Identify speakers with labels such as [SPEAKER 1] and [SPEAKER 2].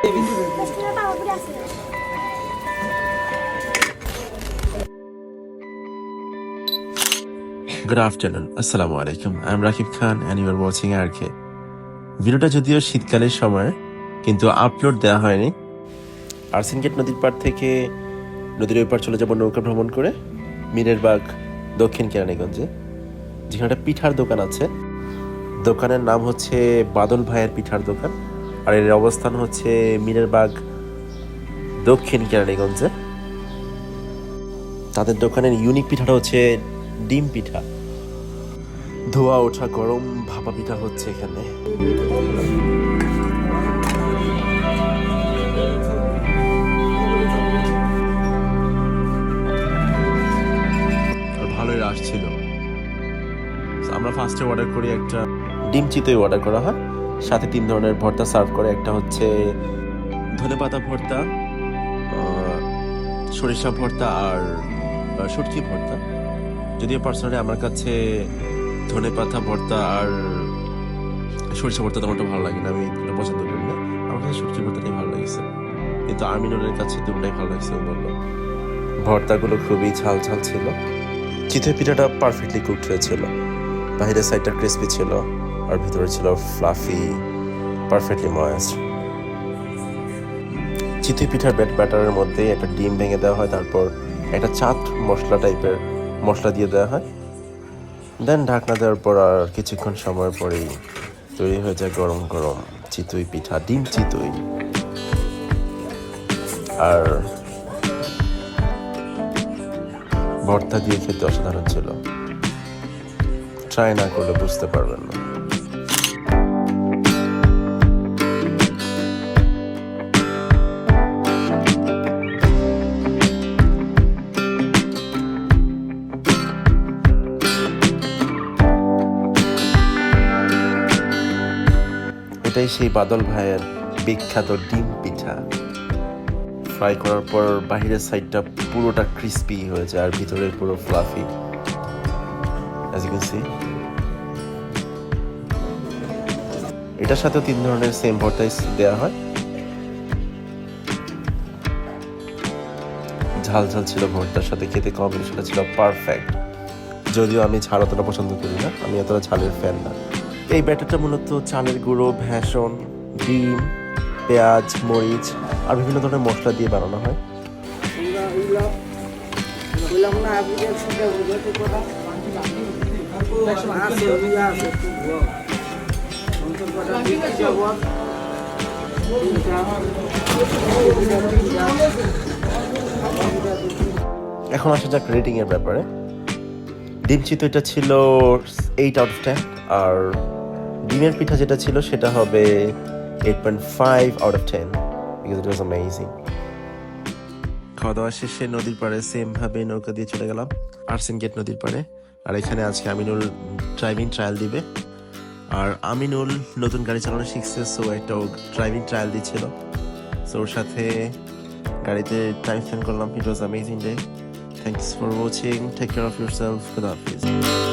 [SPEAKER 1] Good afternoon. Assalamu alaikum. I'm Rakib Khan and you are watching RK. ভিডিওটা যদিও শীতকালের সময় কিন্তু আপলোড দেওয়া হয়নি। আরসিন গেট নদীর পাড় থেকে নদীর ওই পার চলে যাব নৌকা ভ্রমণ করে মিরের বাগ দক্ষিণ কেরানীগঞ্জে, যেখানে একটা পিঠার দোকান আছে। দোকানের নাম হচ্ছে বাদল ভাইয়ের পিঠার দোকান, আর এর অবস্থান হচ্ছে মিরের বাগ দক্ষিণ কেরানীগঞ্জে। তাদের দোকানের ইউনিক পিঠাটা হচ্ছে ডিম পিঠা। ধোয়া ওঠা গরম ভাপা পিঠা হচ্ছে এখানে। ভালোই রাশ ছিল। আমরা ফার্স্টে অর্ডার করি একটা ডিম চিতই অর্ডার করা হয়, সাথে 3 ধরনের ভর্তা সার্ভ করে। একটা হচ্ছে ধনেপাতা ভর্তা, সরিষা ভর্তা আর শুটকি ভর্তা। যদিও পার্সোনালি আমার কাছে ধনেপাতা ভর্তা আর সরিষা ভর্তা তেমনটা ভালো লাগে না, আমি এগুলো পছন্দ করি না। আমার কাছে শুটকি ভর্তাটাই ভালো লাগছে, কিন্তু আমিনুলের কাছে দুটোটাই ভালো লাগছে বললো। ভর্তাগুলো খুবই ঝাল ঝাল ছিল। চিতই পিঠাটা পারফেক্টলি কুকড হয়েছিল, বাহিরের সাইডটা ক্রিসপি ছিল আর ভিতরে ছিল ফ্লাফি, পারফেক্টলি ময়েস্ট। চিতই পিঠার ব্যাটারের মধ্যে একটা ডিম ভেঙে দেওয়া হয়, তারপর একটা চাট মশলা টাইপের মশলা দিয়ে দেওয়া হয়, দেন ঢাকনা দেওয়ার পর আর কিছুক্ষণ সময়ের পরেই তৈরি হয়ে যায় গরম গরম চিতই পিঠা, ডিম চিতই। আর ভর্তা দিয়ে খেতে অসাধারণ ছিল, ট্রাই না করলে বুঝতে পারবেন না। এটাই সেই বাদল ভাইয়ের বিখ্যাত ডিম পিঠা। ফ্রাই করার পর বাহিরের সাইডটা পুরোটা ক্রিস্পি হয়ে যায় আর ভিতরে পুরো fluffy, as you can see. এটার সাথে 3 ধরনের সেম ভর্তাই দেওয়া হয়। ঝাল ঝাল ছিল ভর্তার সাথে, খেতে কম্বিনেশনটা ছিল পারফেক্ট। যদিও আমি ঝাল অতটা পছন্দ করি না, আমি এতটা ঝালের ফ্যান না। এই ব্যাটারটা মূলত চালের গুঁড়ো, ভেষন, ডিম, পেঁয়াজ, মরিচ আর বিভিন্ন ধরনের মশলা দিয়ে বানানো হয়। এখন আসা যাক রেটিং এর ব্যাপারে। ডিম চিতইটা ছিল 8 out of 10, আর ডিমের পিঠা যেটা ছিল সেটা হবে 8.5 out of 10 because it was amazing. খাওয়া দাওয়া শেষে নদীর পাড়ে সেম ভাবে নৌকা দিয়ে চলে গেলাম আরসিন গেট নদীর পাড়ে। আর এখানে আজকে আমিনুল ড্রাইভিং ট্রায়াল দিবে। আর আমিনুল নতুন গাড়ি চালানো শিখছে, সো একটা ড্রাইভিং ট্রায়াল দিচ্ছিল। সো ওর সাথে গাড়িতে টাইম স্পেন্ড করলাম। It was amazing day. Thanks for watching. Take care of yourself. Good afternoon.